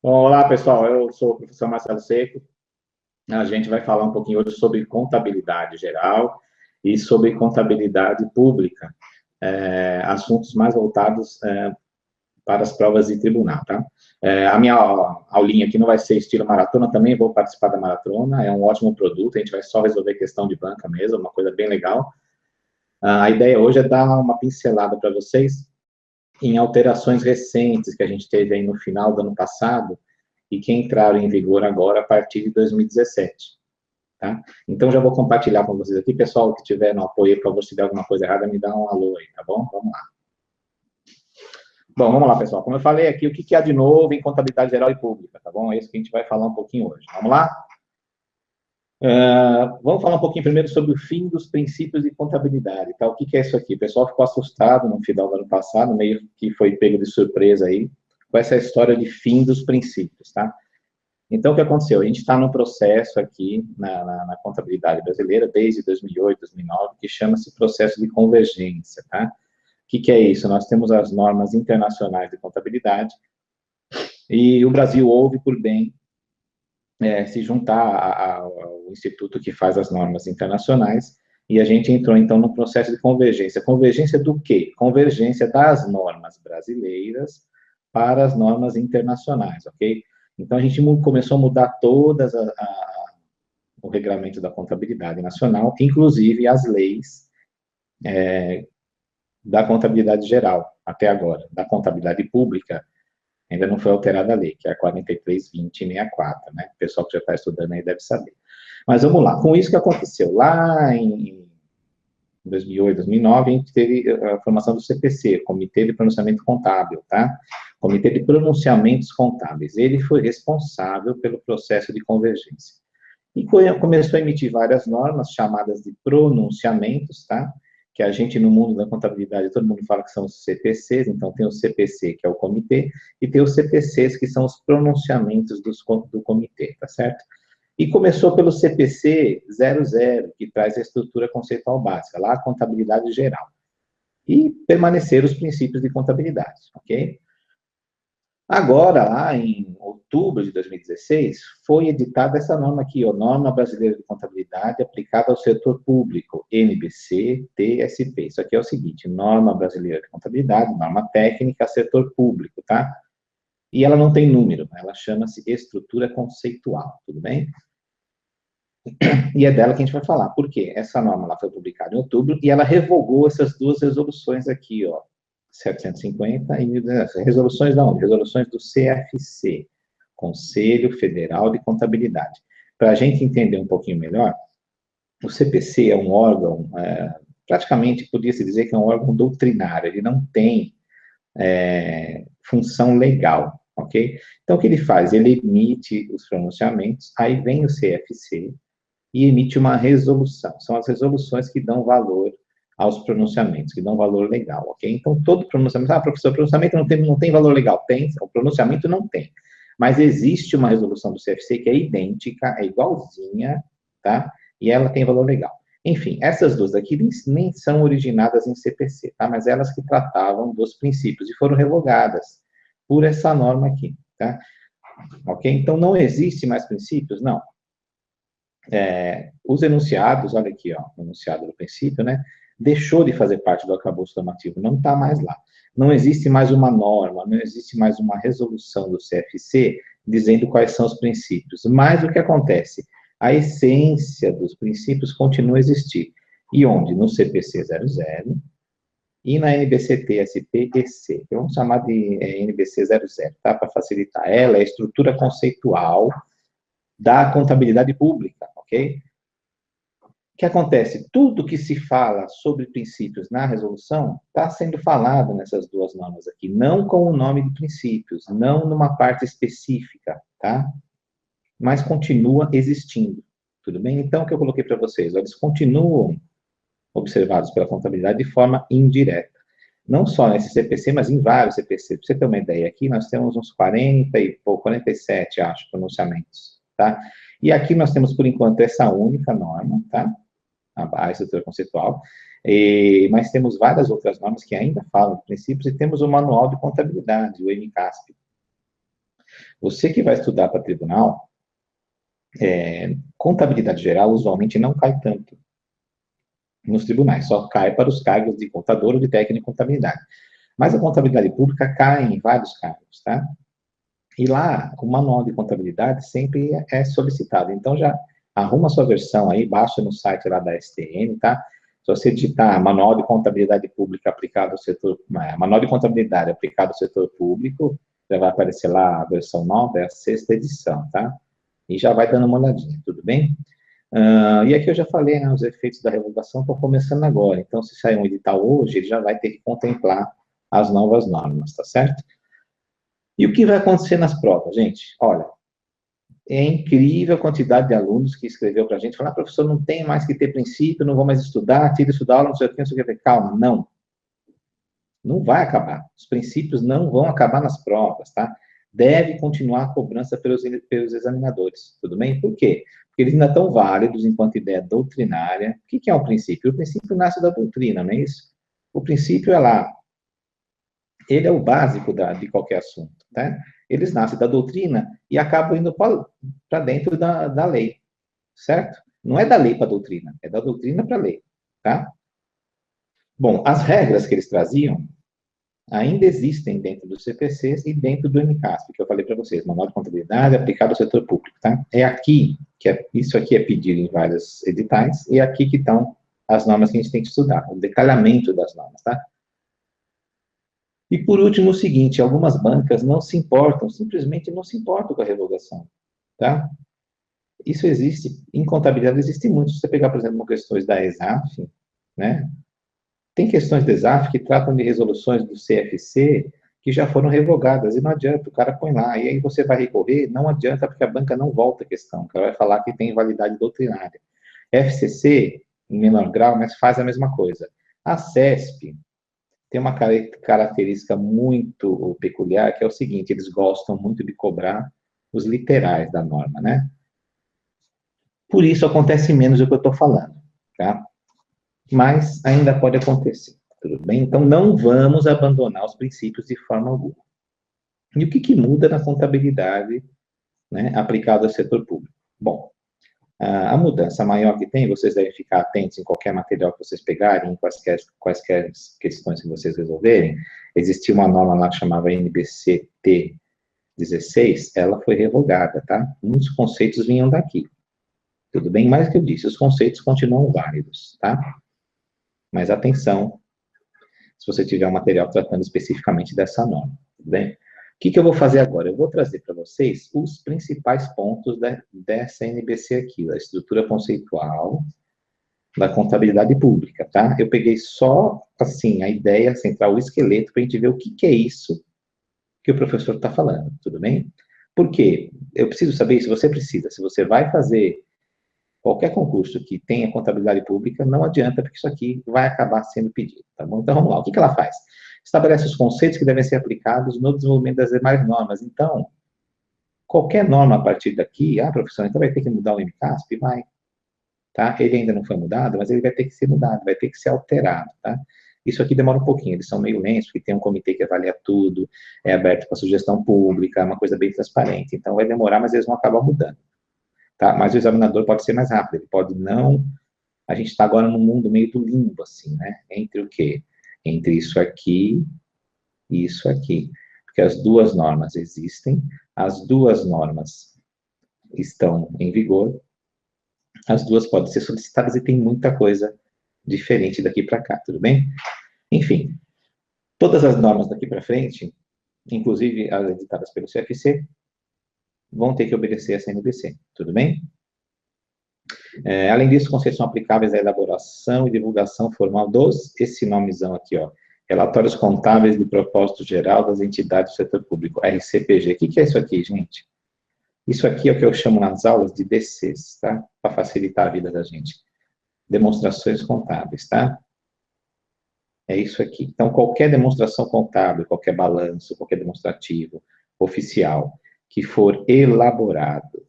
Bom, olá, pessoal. Eu sou o professor Marcelo Seco. A gente vai falar um pouquinho hoje sobre contabilidade geral e sobre contabilidade pública, assuntos mais voltados para as provas de tribunal, tá? A minha aulinha aqui não vai ser estilo maratona, também vou participar da maratona, é um ótimo produto, a gente vai só resolver questão de banca mesmo, uma coisa bem legal. A ideia hoje é dar uma pincelada para vocês em alterações recentes que a gente teve aí no final do ano passado e que entraram em vigor agora a partir de 2017, tá? Então, já vou compartilhar com vocês aqui. Pessoal que tiver no apoio, para você der alguma coisa errada, me dá um alô aí, tá bom? Vamos lá. Bom, vamos lá, pessoal. Como eu falei aqui, o que há de novo em contabilidade geral e pública, tá bom? É isso que a gente vai falar um pouquinho hoje. Vamos lá? Vamos falar um pouquinho primeiro sobre o fim dos princípios de contabilidade, tá? O que é isso aqui? O pessoal ficou assustado no final do ano passado, meio que foi pego de surpresa aí, com essa história de fim dos princípios, tá? Então, o que aconteceu? A gente está num processo aqui na contabilidade brasileira, desde 2008, 2009, que chama-se processo de convergência, tá? O que é isso? Nós temos as normas internacionais de contabilidade e o Brasil ouve por bem se juntar ao instituto que faz as normas internacionais, e a gente entrou, então, no processo de convergência. Convergência do quê? Convergência das normas brasileiras para as normas internacionais, ok? Então, a gente começou a mudar todas o regramento da contabilidade nacional, inclusive as leis da contabilidade geral, até agora. Da contabilidade pública, ainda não foi alterada a lei, que é a 43.2064, né? O pessoal que já está estudando aí deve saber. Mas vamos lá, com isso que aconteceu, lá em 2008, 2009, a gente teve a formação do CPC, Comitê de Pronunciamento Contábil, tá? Comitê de Pronunciamentos Contábeis. Ele foi responsável pelo processo de convergência. E começou a emitir várias normas chamadas de pronunciamentos, tá? Que a gente, no mundo da contabilidade, todo mundo fala que são os CPCs, então tem o CPC, que é o comitê, e tem os CPCs, que são os pronunciamentos do comitê, tá certo? E começou pelo CPC 00, que traz a estrutura conceitual básica, lá a contabilidade geral. E permaneceram os princípios de contabilidade, ok? Agora, lá em outubro de 2016, foi editada essa norma aqui, a Norma Brasileira de Contabilidade aplicada ao setor público, NBC-TSP. Isso aqui é o seguinte, Norma Brasileira de Contabilidade, norma técnica, setor público, tá? E ela não tem número, ela chama-se estrutura conceitual, tudo bem? E é dela que a gente vai falar. Por quê? Essa norma lá foi publicada em outubro e ela revogou essas duas resoluções aqui, ó, 750 e 1010. Resoluções da onde? Resoluções do CFC, Conselho Federal de Contabilidade. Para a gente entender um pouquinho melhor, o CPC é um órgão, praticamente podia-se dizer que é um órgão doutrinário, ele não tem função legal, ok? Então, o que ele faz? Ele emite os pronunciamentos, aí vem o CFC e emite uma resolução. São as resoluções que dão valor aos pronunciamentos, que dão valor legal, ok? Então, todo pronunciamento, professor, o pronunciamento não tem valor legal. Tem, o pronunciamento não tem. Mas existe uma resolução do CFC que é idêntica, é igualzinha, tá? E ela tem valor legal. Enfim, essas duas aqui nem são originadas em CPC, tá? Mas elas que tratavam dos princípios e foram revogadas por essa norma aqui, tá? Ok? Então, não existe mais princípios? Não. Os enunciados, olha aqui, ó, o enunciado do princípio, né? Deixou de fazer parte do arcabouço normativo, não está mais lá. Não existe mais uma norma, não existe mais uma resolução do CFC dizendo quais são os princípios. Mas o que acontece? A essência dos princípios continua a existir. E onde? No CPC 00 e na NBC-TSP-EC. Vamos chamar de NBC 00, tá? Para facilitar. Ela é a estrutura conceitual da contabilidade pública, ok? O que acontece? Tudo que se fala sobre princípios na resolução está sendo falado nessas duas normas aqui, não com o nome de princípios, não numa parte específica, tá? Mas continua existindo, tudo bem? Então, o que eu coloquei para vocês, eles continuam observados pela contabilidade de forma indireta. Não só nesse CPC, mas em vários CPC. Para você ter uma ideia, aqui nós temos uns 47, acho, pronunciamentos, tá? E aqui nós temos, por enquanto, essa única norma, tá? A estrutura conceitual. Mas temos várias outras normas que ainda falam de princípios e temos o Manual de Contabilidade, o MCASP. Você que vai estudar para tribunal, contabilidade geral usualmente não cai tanto nos tribunais, só cai para os cargos de contador ou de técnico em contabilidade. Mas a contabilidade pública cai em vários cargos, tá? E lá, o manual de contabilidade sempre é solicitado. Então, já arruma a sua versão aí, baixa no site lá da STN, tá? Se você digitar Manual de Contabilidade Pública aplicado ao setor, Manual de Contabilidade aplicado ao setor público, já vai aparecer lá a versão nova, é a 6ª edição, tá? E já vai dando uma olhadinha, tudo bem? E aqui eu já falei, né, os efeitos da revogação estão começando agora. Então, se sair um edital hoje, ele já vai ter que contemplar as novas normas, tá certo? E o que vai acontecer nas provas, gente? Olha, é incrível a quantidade de alunos que escreveu para a gente, falar, professor, não tem mais que ter princípio, não vou mais estudar, tira isso da aula, não sei o que, não sei o que. Calma, não. Não vai acabar. Os princípios não vão acabar nas provas, tá? Deve continuar a cobrança pelos examinadores, tudo bem? Por quê? Porque eles ainda estão válidos enquanto ideia doutrinária. O que é um princípio? O princípio nasce da doutrina, não é isso? O princípio é lá. Ele é o básico de qualquer assunto, tá? Eles nascem da doutrina e acabam indo para dentro da lei, certo? Não é da lei para a doutrina, é da doutrina para a lei, tá? Bom, as regras que eles traziam ainda existem dentro dos CPCs e dentro do MCASP, que eu falei para vocês, Manual de Contabilidade aplicado ao setor público, tá? É aqui, isso aqui é pedido em vários editais, e é aqui que estão as normas que a gente tem que estudar, o detalhamento das normas, tá? E por último, o seguinte, algumas bancas não se importam, simplesmente não se importam com a revogação, tá? Isso existe, em contabilidade existe muito. Se você pegar, por exemplo, questões da ESAF, né? Tem questões da ESAF que tratam de resoluções do CFC que já foram revogadas, e não adianta, o cara põe lá, e aí você vai recorrer, não adianta, porque a banca não volta a questão, ela vai falar que tem validade doutrinária. FCC, em menor grau, mas faz a mesma coisa. A CESP tem uma característica muito peculiar, que é o seguinte, eles gostam muito de cobrar os literais da norma, né? Por isso acontece menos do que eu estou falando, tá? Mas ainda pode acontecer, tudo bem? Então, não vamos abandonar os princípios de forma alguma. E o que muda na contabilidade, né, aplicada ao setor público? Bom, a mudança maior que tem, vocês devem ficar atentos em qualquer material que vocês pegarem, em quaisquer questões que vocês resolverem. Existia uma norma lá que chamava NBC-T 16, ela foi revogada, tá? Muitos conceitos vinham daqui. Tudo bem? Mais que eu disse, os conceitos continuam válidos, tá? Mas atenção, se você tiver um material tratando especificamente dessa norma, tudo bem? O que eu vou fazer agora? Eu vou trazer para vocês os principais pontos dessa NBC aqui, a estrutura conceitual da contabilidade pública, tá? Eu peguei só, assim, a ideia central, o esqueleto, para a gente ver o que é isso que o professor está falando, tudo bem? Por quê? Eu preciso saber isso, você precisa. Se você vai fazer qualquer concurso que tenha contabilidade pública, não adianta, porque isso aqui vai acabar sendo pedido, tá bom? Então, vamos lá. O que ela faz? Estabelece os conceitos que devem ser aplicados no desenvolvimento das demais normas. Então, qualquer norma a partir daqui, professor, então vai ter que mudar o MCASP? Vai, tá? Ele ainda não foi mudado, mas ele vai ter que ser mudado, vai ter que ser alterado, tá? Isso aqui demora um pouquinho, eles são meio lentos, porque tem um comitê que avalia tudo, é aberto para sugestão pública, é uma coisa bem transparente. Então, vai demorar, mas eles vão acabar mudando, tá? Mas o examinador pode ser mais rápido, ele pode não... A gente está agora num mundo meio do limbo, assim, né? Entre o quê? Entre isso aqui e isso aqui. Porque as duas normas existem, as duas normas estão em vigor, as duas podem ser solicitadas e tem muita coisa diferente daqui para cá, tudo bem? Enfim, todas as normas daqui para frente, inclusive as editadas pelo CFC, vão ter que obedecer a CNBC, tudo bem? Além disso, conceitos são aplicáveis à elaboração e divulgação formal esse nomezão aqui, ó, Relatórios Contábeis de Propósito Geral das Entidades do Setor Público, RCPG. O que é isso aqui, gente? Isso aqui é o que eu chamo nas aulas de DCs, tá? Para facilitar a vida da gente. Demonstrações contábeis, tá? É isso aqui. Então, qualquer demonstração contábil, qualquer balanço, qualquer demonstrativo oficial que for elaborado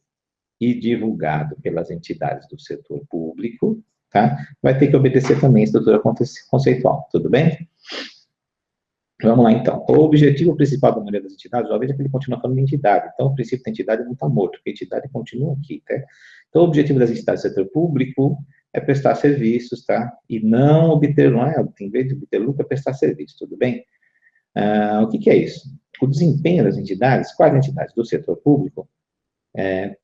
e divulgado pelas entidades do setor público, tá? Vai ter que obedecer também a estrutura conceitual, tudo bem? Vamos lá, então. O objetivo principal da maioria das entidades, veja que ele continua falando de entidade. Então, o princípio da entidade não está morto, porque a entidade continua aqui, tá? Então, o objetivo das entidades do setor público é prestar serviços, tá? E não obter, não é? Em vez de obter lucro, é prestar serviço, tudo bem? O que é isso? O desempenho das entidades, quais entidades do setor público,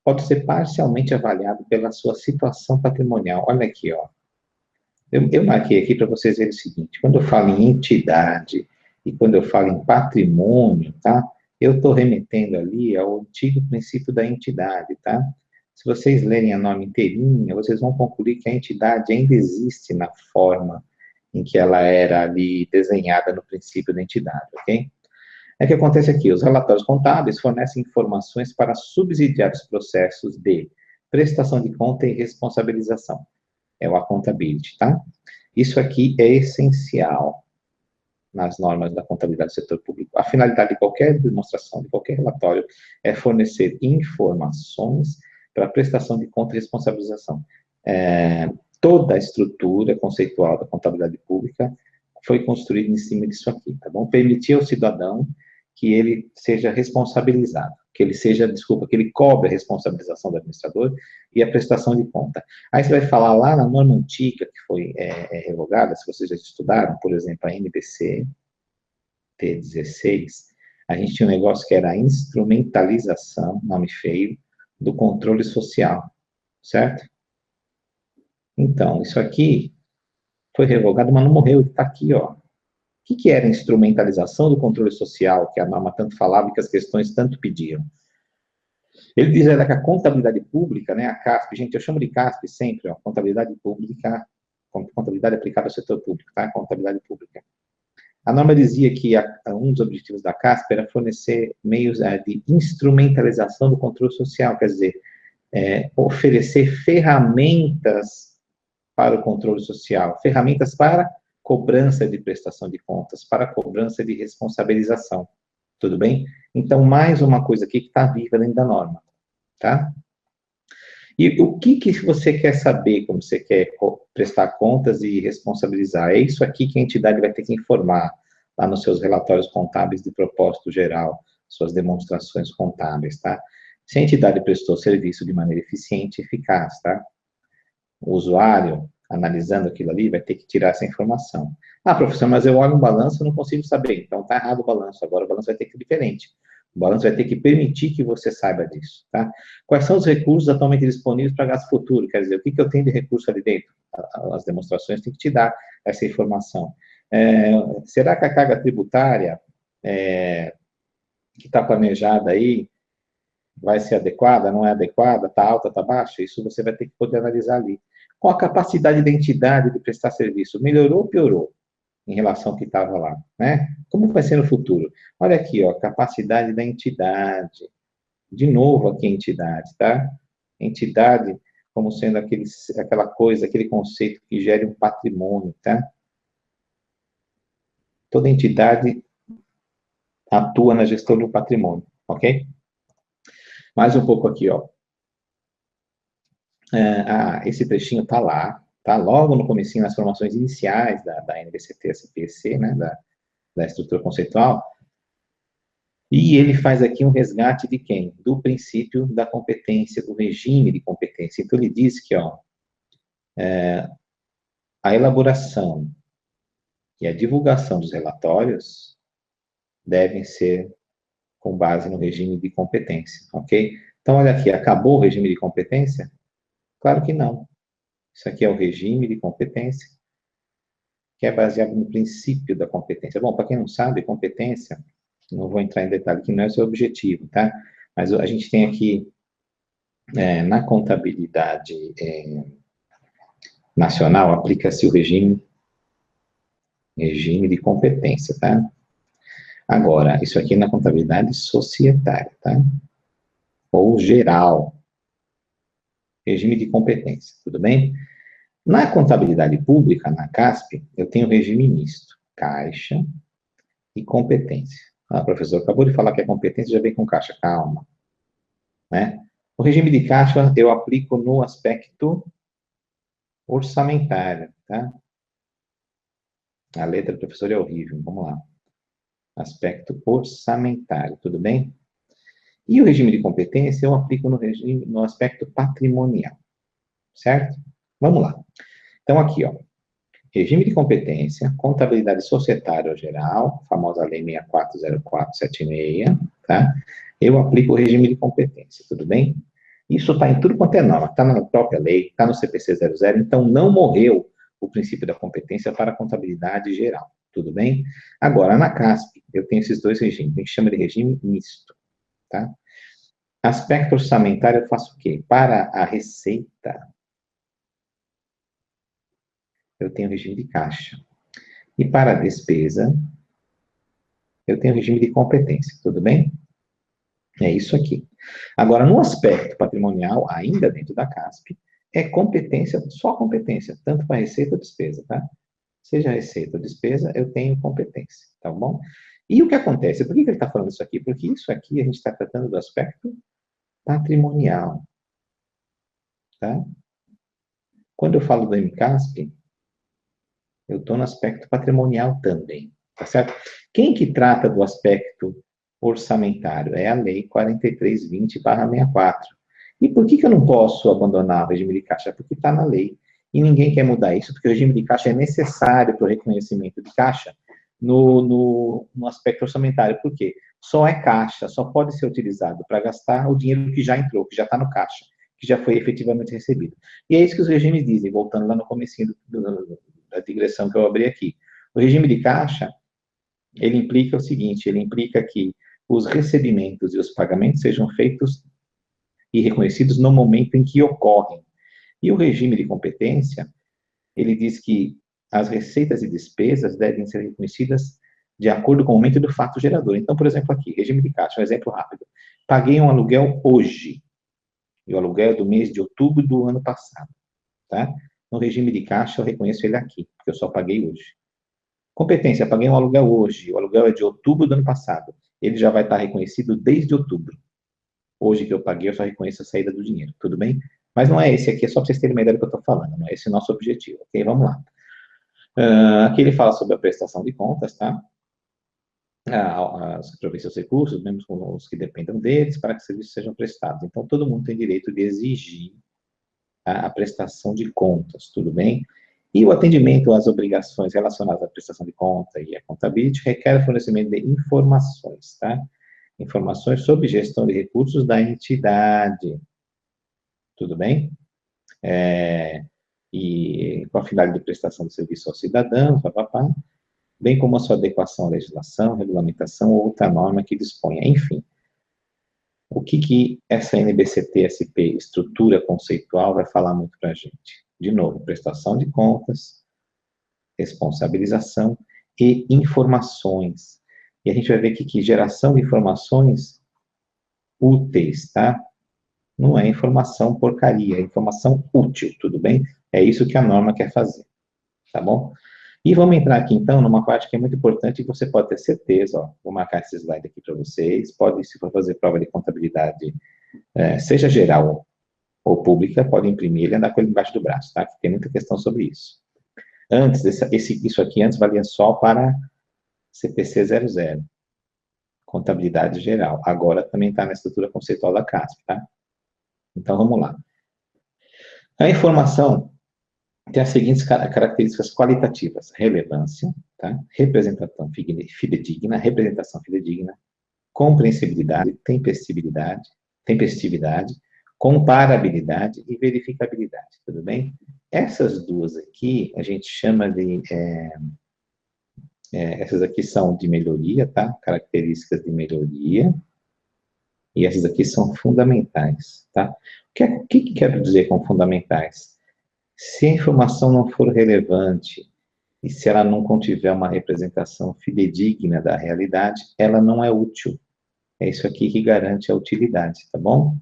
pode ser parcialmente avaliado pela sua situação patrimonial. Olha aqui, ó. Eu marquei aqui para vocês verem o seguinte: quando eu falo em entidade e quando eu falo em patrimônio, tá? Eu estou remetendo ali ao antigo princípio da entidade, tá? Se vocês lerem a norma inteirinha, vocês vão concluir que a entidade ainda existe na forma em que ela era ali desenhada no princípio da entidade, ok? O que acontece aqui? Os relatórios contábeis fornecem informações para subsidiar os processos de prestação de conta e responsabilização. É o accountability, tá? Isso aqui é essencial nas normas da contabilidade do setor público. A finalidade de qualquer demonstração, de qualquer relatório, é fornecer informações para prestação de conta e responsabilização. Toda a estrutura conceitual da contabilidade pública foi construída em cima disso aqui, tá bom? Permitir ao cidadão que ele seja responsabilizado, que ele cobre a responsabilização do administrador e a prestação de conta. Aí você vai falar lá na norma antiga, que foi revogada, se vocês já estudaram, por exemplo, a NBC T16, a gente tinha um negócio que era a instrumentalização, nome feio, do controle social, certo? Então, isso aqui foi revogado, mas não morreu, está aqui, ó. O que era a instrumentalização do controle social, que a norma tanto falava e que as questões tanto pediam? Ele diz que a contabilidade pública, né, a CASP, gente, eu chamo de CASP sempre, ó, contabilidade pública, contabilidade aplicada ao setor público, tá? Contabilidade pública. A norma dizia que um dos objetivos da CASP era fornecer meios de instrumentalização do controle social, quer dizer, oferecer ferramentas para o controle social, ferramentas para cobrança de prestação de contas, para cobrança de responsabilização. Tudo bem? Então, mais uma coisa aqui que está viva dentro da norma, tá? E o que você quer saber quando você quer prestar contas e responsabilizar? É isso aqui que a entidade vai ter que informar lá nos seus relatórios contábeis de propósito geral, suas demonstrações contábeis, tá? Se a entidade prestou serviço de maneira eficiente e eficaz, tá? O usuário, analisando aquilo ali, vai ter que tirar essa informação. Ah, professor, mas eu olho um balanço e não consigo saber. Então, está errado o balanço. Agora o balanço vai ter que ser diferente. O balanço vai ter que permitir que você saiba disso, tá? Quais são os recursos atualmente disponíveis para gasto futuro? Quer dizer, o que eu tenho de recurso ali dentro? As demonstrações têm que te dar essa informação. Será que a carga tributária que está planejada aí vai ser adequada, não é adequada, está alta, está baixa? Isso você vai ter que poder analisar ali. Qual a capacidade da entidade de prestar serviço? Melhorou ou piorou em relação ao que estava lá, né? Como vai ser no futuro? Olha aqui, ó, capacidade da entidade. De novo aqui a entidade, tá? Entidade como sendo aquela coisa, aquele conceito que gere um patrimônio, tá? Toda entidade atua na gestão do patrimônio, ok? Mais um pouco aqui, ó. Esse trechinho tá lá, tá logo no comecinho, nas formações iniciais da NBCT, SPC, né, da estrutura conceitual, e ele faz aqui um resgate de quem? Do princípio da competência, do regime de competência. Então, ele diz que, ó, a elaboração e a divulgação dos relatórios devem ser com base no regime de competência, ok? Então, olha aqui, acabou o regime de competência? Claro que não. Isso aqui é o regime de competência, que é baseado no princípio da competência. Bom, para quem não sabe, competência, não vou entrar em detalhe, que não é o seu objetivo, tá? Mas a gente tem aqui, na contabilidade nacional, aplica-se o regime de competência, tá? Agora, isso aqui é na contabilidade societária, tá? Ou geral, regime de competência, tudo bem? Na contabilidade pública, na CASP, eu tenho regime misto, caixa e competência. Ah, professor, acabou de falar que a competência já vem com caixa, calma, né? O regime de caixa eu aplico no aspecto orçamentário, tá? A letra do professor é horrível, vamos lá. Aspecto orçamentário, tudo bem? E o regime de competência eu aplico no aspecto patrimonial, certo? Vamos lá. Então, aqui, ó. Regime de competência, contabilidade societária geral, famosa lei 640476, tá? Eu aplico o regime de competência, tudo bem? Isso está em tudo quanto é norma, está na própria lei, está no CPC 00, então não morreu o princípio da competência para a contabilidade geral, tudo bem? Agora, na CASP, eu tenho esses dois regimes, a gente chama de regime misto, tá? Aspecto orçamentário, eu faço o quê? Para a receita, eu tenho regime de caixa. E para a despesa, eu tenho regime de competência, tudo bem? É isso aqui. Agora, no aspecto patrimonial, ainda dentro da CASP, é competência, só competência, tanto para receita ou despesa, tá? Seja receita ou despesa, eu tenho competência, tá bom? E o que acontece? Por que ele está falando isso aqui? Porque isso aqui a gente está tratando do aspecto patrimonial, tá? Quando eu falo do MCASP, eu estou no aspecto patrimonial também, tá certo? Quem que trata do aspecto orçamentário? É a Lei 4320/64. E por que eu não posso abandonar o regime de caixa? Porque está na lei. E ninguém quer mudar isso, porque o regime de caixa é necessário para o reconhecimento de caixa no aspecto orçamentário. Por quê? Só é caixa, só pode ser utilizado para gastar o dinheiro que já entrou, que já está no caixa, que já foi efetivamente recebido. E é isso que os regimes dizem, voltando lá no comecinho da digressão que eu abri aqui. O regime de caixa, ele implica o seguinte, ele implica que os recebimentos e os pagamentos sejam feitos e reconhecidos no momento em que ocorrem. E o regime de competência, ele diz que as receitas e despesas devem ser reconhecidas de acordo com o momento do fato gerador. Então, por exemplo, aqui, regime de caixa, um exemplo rápido. Paguei um aluguel hoje, e o aluguel é do mês de outubro do ano passado, tá? No regime de caixa, eu reconheço ele aqui, porque eu só paguei hoje. Competência, paguei um aluguel hoje, o aluguel é de outubro do ano passado. Ele já vai estar reconhecido desde outubro. Hoje que eu paguei, eu só reconheço a saída do dinheiro, tudo bem? Mas não é esse aqui, é só para vocês terem uma ideia do que eu estou falando, não é esse o nosso objetivo, ok? Vamos lá. Aqui ele fala sobre a prestação de contas, tá? Aproveite seus recursos, mesmo com os que dependam deles, para que os serviços sejam prestados. Então, todo mundo tem direito de exigir a prestação de contas, tudo bem? E o atendimento às obrigações relacionadas à prestação de conta e à contabilidade requer fornecimento de informações, tá? Informações sobre gestão de recursos da entidade, tudo bem? E com a finalidade de prestação de serviço aos cidadãos, papapá, bem como a sua adequação à legislação, regulamentação ou outra norma que disponha, enfim. O que essa NBCT-SP, estrutura conceitual, vai falar muito para a gente? De novo, prestação de contas, responsabilização e informações. E a gente vai ver que geração de informações úteis, tá? Não é informação porcaria, é informação útil, tudo bem? É isso que a norma quer fazer, tá bom? E vamos entrar aqui, então, numa parte que é muito importante e você pode ter certeza, ó, vou marcar esse slide aqui para vocês, pode, se for fazer prova de contabilidade, seja geral ou pública, pode imprimir ele e andar com ele embaixo do braço, tá? Tem muita questão sobre isso. Antes, isso aqui antes valia só para CPC 00, contabilidade geral. Agora também está na estrutura conceitual da CASP, tá? Então, vamos lá. A informação tem as seguintes características qualitativas: relevância, tá? Representação fidedigna, compreensibilidade, tempestividade, comparabilidade e verificabilidade, tudo bem? Essas duas aqui, a gente chama de, essas aqui são de melhoria, tá? Características de melhoria, e essas aqui são fundamentais, tá? O que quero dizer com fundamentais? Se a informação não for relevante e se ela não contiver uma representação fidedigna da realidade, ela não é útil. É isso aqui que garante a utilidade, tá bom?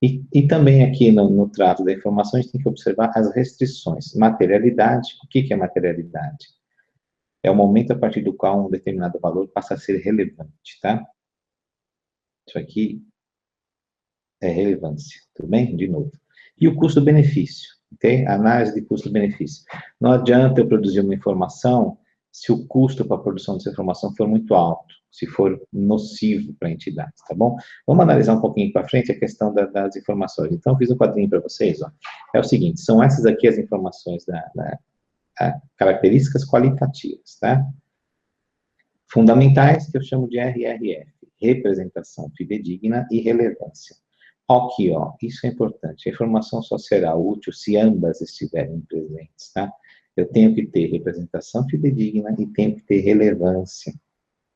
E também aqui no trato da informação, a gente tem que observar as restrições. Materialidade, o que é materialidade? É o momento a partir do qual um determinado valor passa a ser relevante, tá? Isso aqui é relevância, tudo bem? De novo. E o custo-benefício? ok? Análise de custo-benefício. Não adianta eu produzir uma informação se o custo para a produção dessa informação for muito alto, se for nocivo para a entidade, tá bom? Vamos analisar um pouquinho para frente a questão das informações. Então, eu fiz um quadrinho para vocês, ó. É o seguinte, são essas aqui as informações características qualitativas, tá? Fundamentais, que eu chamo de RRF, representação fidedigna e relevância. Aqui, ó, isso é importante, a informação só será útil se ambas estiverem presentes, tá? Eu tenho que ter representação fidedigna e tenho que ter relevância,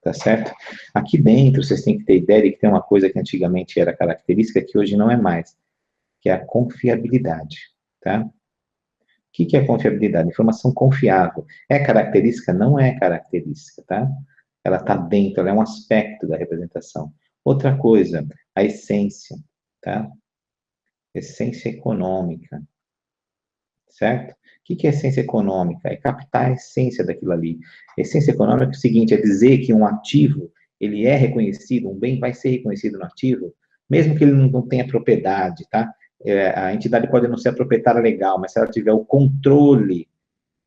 tá certo? Aqui dentro, vocês têm que ter ideia de que tem uma coisa que antigamente era característica, que hoje não é mais, que é a confiabilidade, tá? O que é confiabilidade? Informação confiável. É característica? Não é característica, tá? Ela está dentro, ela é um aspecto da representação. Outra coisa, a essência, tá? Essência econômica, certo? O que é essência econômica? É captar a essência daquilo ali. Essência econômica é o seguinte, é dizer que um ativo, ele é reconhecido, um bem vai ser reconhecido no ativo, mesmo que ele não tenha propriedade, tá? A entidade pode não ser a proprietária legal, mas se ela tiver o controle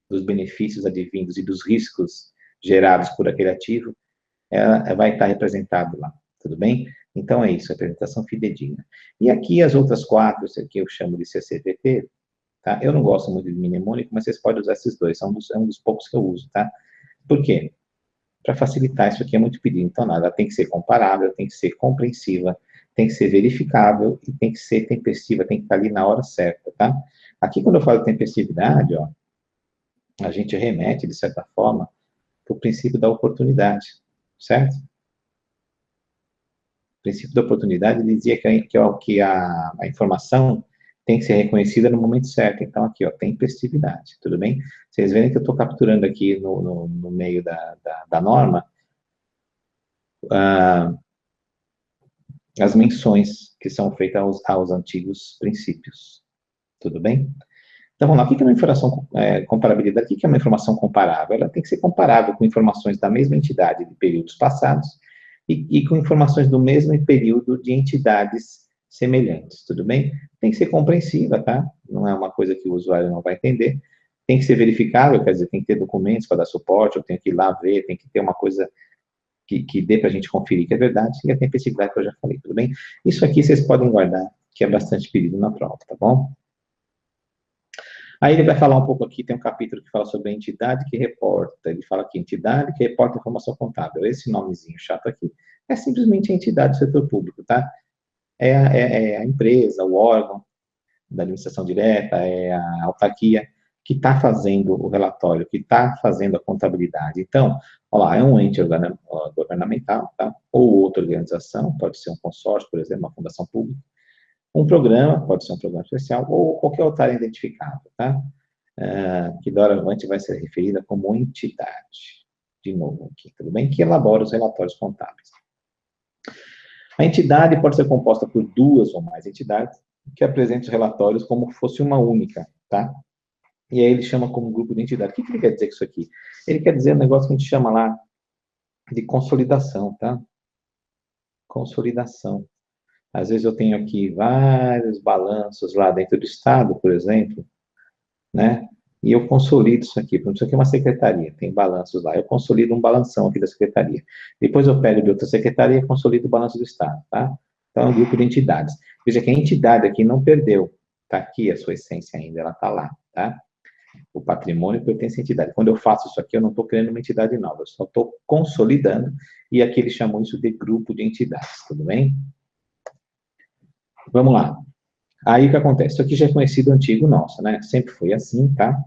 dos benefícios advindos e dos riscos gerados por aquele ativo, ela vai estar representado lá, tudo bem? Então é isso, representação fidedigna. E aqui as outras quatro, isso aqui eu chamo de CCPP, tá? Eu não gosto muito de mnemônico, mas vocês podem usar esses dois, é um dos poucos que eu uso, tá? Por quê? Para facilitar, isso aqui é muito pedido, então nada, ela tem que ser comparável, tem que ser compreensiva, tem que ser verificável e tem que ser tempestiva, tem que estar ali na hora certa, tá? Aqui, quando eu falo tempestividade, ó, a gente remete, de certa forma, para o princípio da oportunidade, certo? O princípio da oportunidade dizia que a informação tem que ser reconhecida no momento certo. Então, aqui, ó, tempestividade, tudo bem? Vocês verem que eu estou capturando aqui no meio da norma as menções que são feitas aos antigos princípios, tudo bem? Então, vamos lá, o que é uma informação, comparabilidade? O que é uma informação comparável? Ela tem que ser comparável com informações da mesma entidade de períodos passados e com informações do mesmo período de entidades semelhantes, tudo bem? Tem que ser compreensiva, tá? Não é uma coisa que o usuário não vai entender. Tem que ser verificável, quer dizer, tem que ter documentos para dar suporte, eu tenho que ir lá ver, tem que ter uma coisa que dê para a gente conferir que é verdade, e a tempestividade que eu já falei, tudo bem? Isso aqui vocês podem guardar, que é bastante pedido na prova, tá bom? Aí ele vai falar um pouco aqui, tem um capítulo que fala sobre a entidade que reporta. Ele fala aqui, entidade que reporta informação contábil. Esse nomezinho chato aqui é simplesmente a entidade do setor público, tá? É a empresa, o órgão da administração direta, é a autarquia que está fazendo o relatório, que está fazendo a contabilidade. Então, olha lá, é um ente governamental, tá? Ou outra organização, pode ser um consórcio, por exemplo, uma fundação pública, um programa, pode ser um programa especial, ou qualquer outra área identificável, tá? Que doravante vai ser referida como entidade. De novo aqui, tudo bem? Que elabora os relatórios contábeis. A entidade pode ser composta por duas ou mais entidades que apresentam os relatórios como fosse uma única, tá? E aí ele chama como grupo de entidade. O que ele quer dizer com isso aqui? Ele quer dizer um negócio que a gente chama lá de consolidação, tá? Consolidação. Às vezes eu tenho aqui vários balanços lá dentro do Estado, por exemplo, né? E eu consolido isso aqui. Por exemplo, isso aqui é uma secretaria, tem balanços lá. Eu consolido um balanção aqui da secretaria. Depois eu pego de outra secretaria e consolido o balanço do Estado, tá? Então, é um grupo de entidades. Veja que a entidade aqui não perdeu. Está aqui a sua essência ainda, ela está lá, tá? O patrimônio pertence à entidade. Quando eu faço isso aqui, eu não estou criando uma entidade nova, eu só estou consolidando, e aqui eles chamam isso de grupo de entidades, tudo bem? Vamos lá. Aí o que acontece? Isso aqui já é conhecido antigo nosso, né? Sempre foi assim, tá?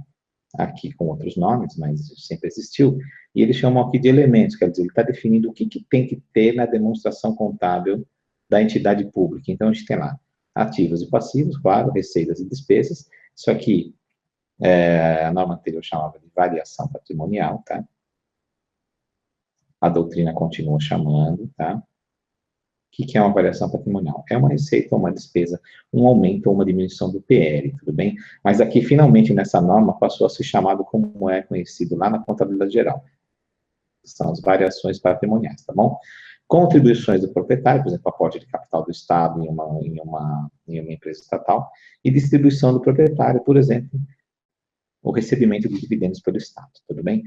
Aqui com outros nomes, mas sempre existiu. E eles chamam aqui de elementos, quer dizer, ele está definindo o que tem que ter na demonstração contábil da entidade pública. Então, a gente tem lá ativos e passivos, claro, receitas e despesas. Isso aqui, a norma anterior chamava de variação patrimonial, tá? A doutrina continua chamando, tá? O que é uma variação patrimonial? É uma receita ou uma despesa, um aumento ou uma diminuição do PL, tudo bem? Mas aqui, finalmente, nessa norma, passou a ser chamado como é conhecido lá na contabilidade geral. São as variações patrimoniais, tá bom? Contribuições do proprietário, por exemplo, aporte de capital do Estado em uma empresa estatal, e distribuição do proprietário, por exemplo, o recebimento de dividendos pelo Estado, tudo bem?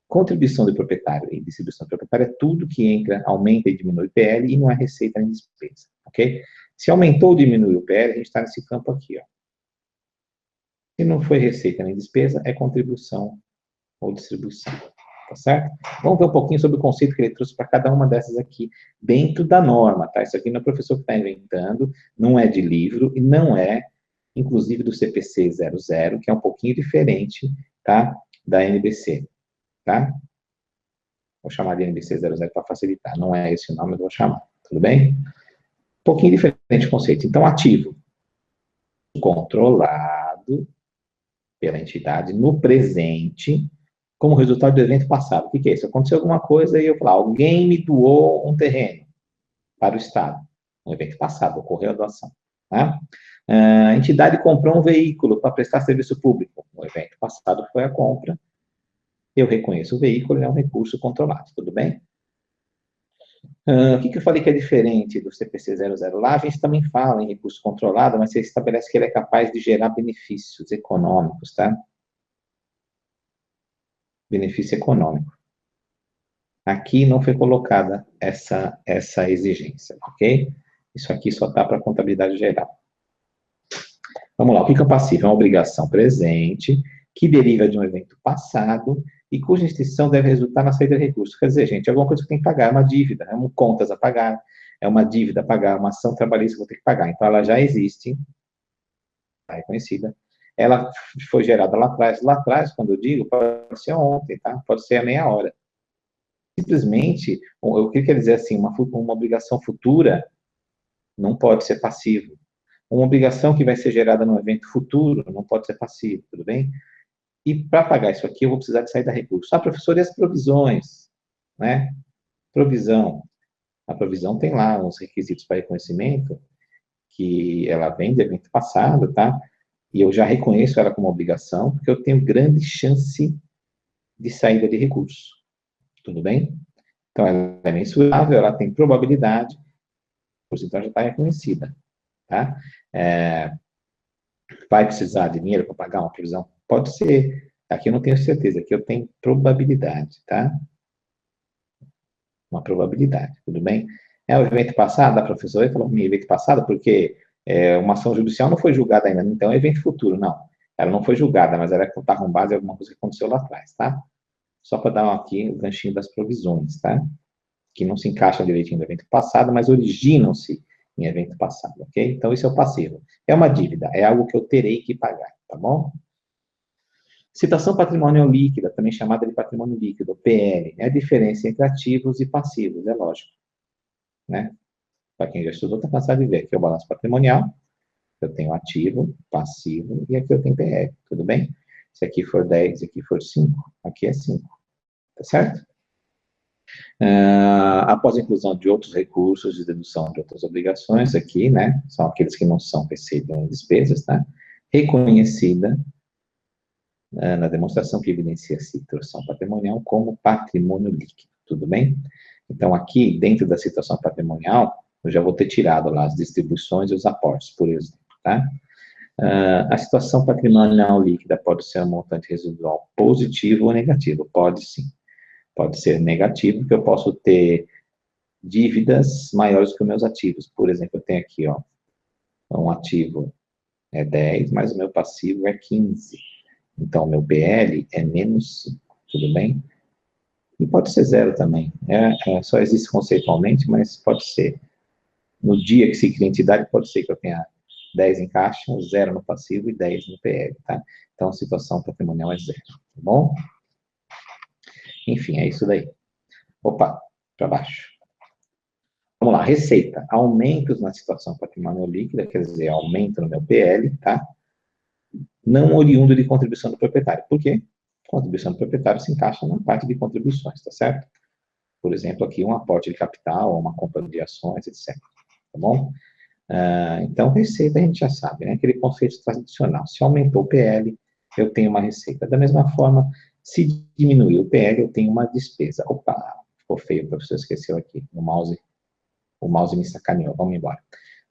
Contribuição do proprietário e distribuição do proprietário é tudo que entra, aumenta e diminui o PL e não é receita nem despesa, ok? Se aumentou ou diminuiu o PL, a gente está nesse campo aqui, ó. Se não foi receita nem despesa, é contribuição ou distribuição, tá certo? Vamos ver um pouquinho sobre o conceito que ele trouxe para cada uma dessas aqui, dentro da norma, tá? Isso aqui não é o professor que está inventando, não é de livro e não é, inclusive, do CPC 00, que é um pouquinho diferente, tá? Da NBC, tá? Vou chamar de NBC 00 para facilitar, não é esse o nome, eu vou chamar, tudo bem? Um pouquinho diferente o conceito. Então, ativo, controlado pela entidade no presente, como resultado do evento passado. O que é isso? Aconteceu alguma coisa e eu falo, alguém me doou um terreno para o Estado. Um evento passado, ocorreu a doação. Tá? A entidade comprou um veículo para prestar serviço público. O evento passado foi a compra. Eu reconheço o veículo, é um recurso controlado, tudo bem? O que eu falei que é diferente do CPC 00? Lá a gente também fala em recurso controlado, mas você estabelece que ele é capaz de gerar benefícios econômicos, tá? Benefício econômico. Aqui não foi colocada essa exigência, ok? Isso aqui só está para a contabilidade geral. Vamos lá, o que é o passivo? É uma obrigação presente, que deriva de um evento passado e cuja extinção deve resultar na saída de recursos. Quer dizer, gente, é alguma coisa que tem que pagar, é uma dívida, é um contas a pagar, é uma dívida a pagar, uma ação trabalhista que eu vou ter que pagar. Então, ela já existe, está reconhecida. Ela foi gerada lá atrás, quando eu digo, pode ser ontem, tá? Pode ser a meia hora. Simplesmente, o que quer dizer assim, uma obrigação futura não pode ser passivo. Uma obrigação que vai ser gerada num evento futuro não pode ser passivo, tudo bem? E para pagar isso aqui, eu vou precisar de sair da recurso. Ah, professor, e as provisões? Né? Provisão. A provisão tem lá uns requisitos para reconhecimento, que ela vem de evento passado, tá? E eu já reconheço ela como obrigação, porque eu tenho grande chance de saída de recurso. Tudo bem? Então, ela é mensurável, ela tem probabilidade, então já está reconhecida, tá? Vai precisar de dinheiro para pagar uma provisão? Pode ser. Aqui eu não tenho certeza, aqui eu tenho probabilidade, tá? Uma probabilidade, tudo bem? É o evento passado, a professora falou para mim, evento passado, porque uma ação judicial não foi julgada ainda, então é evento futuro, não. Ela não foi julgada, mas ela está com base em alguma coisa que aconteceu lá atrás, tá? Só para dar aqui o ganchinho das provisões, tá? Que não se encaixam direitinho no evento passado, mas originam-se em evento passado, ok? Então, isso é o passivo. É uma dívida, é algo que eu terei que pagar, tá bom? Situação patrimonial líquida, também chamada de patrimônio líquido, PL, é a diferença entre ativos e passivos, é lógico, né? Para quem já estudou, está cansado de ver. Aqui é o balanço patrimonial, eu tenho ativo, passivo, e aqui eu tenho PL, tudo bem? Se aqui for 10, se aqui for 5, aqui é 5, tá certo? Após a inclusão de outros recursos de dedução de outras obrigações aqui, né, são aqueles que não são receita nem despesas, tá, reconhecida na demonstração que evidencia a situação patrimonial como patrimônio líquido, tudo bem? Então, aqui, dentro da situação patrimonial, eu já vou ter tirado lá as distribuições e os aportes, por exemplo, tá? A situação patrimonial líquida pode ser um montante residual positivo ou negativo, pode sim. Pode ser negativo, porque eu posso ter dívidas maiores que os meus ativos. Por exemplo, eu tenho aqui, ó, um ativo é 10, mas o meu passivo é 15. Então, o meu PL é menos 5, tudo bem? E pode ser 0 também. Só existe conceitualmente, mas pode ser. No dia que se cria entidade, pode ser que eu tenha 10 em caixa, 0 no passivo e 10 no PL, tá? Então, a situação patrimonial é 0, tá bom? Enfim, é isso daí. Opa, para baixo. Vamos lá, receita. Aumentos na situação patrimonial líquida, quer dizer, aumento no meu PL, tá? Não oriundo de contribuição do proprietário. Por quê? Contribuição do proprietário se encaixa na parte de contribuições, tá certo? Por exemplo, aqui um aporte de capital, uma compra de ações, etc. Tá bom? Então, receita a gente já sabe, né? Aquele conceito tradicional. Se aumentou o PL, eu tenho uma receita. Da mesma forma, se diminuiu o PL, eu tenho uma despesa. Opa, ficou feio, o professor esqueceu aqui, o mouse me sacaneou, vamos embora.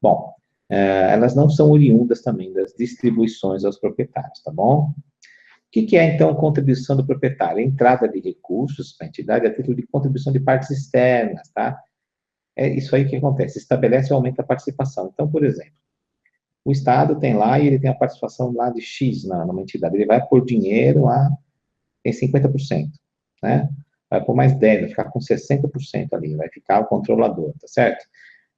Bom, elas não são oriundas também das distribuições aos proprietários, tá bom? O que é, então, contribuição do proprietário? Entrada de recursos para a entidade a título de contribuição de partes externas, tá? É isso aí que acontece, estabelece ou aumenta a participação. Então, por exemplo, o Estado tem lá e ele tem a participação lá de X numa entidade, ele vai por dinheiro lá, tem 50%, né? Vai por mais 10, vai ficar com 60% ali, vai ficar o controlador, tá certo?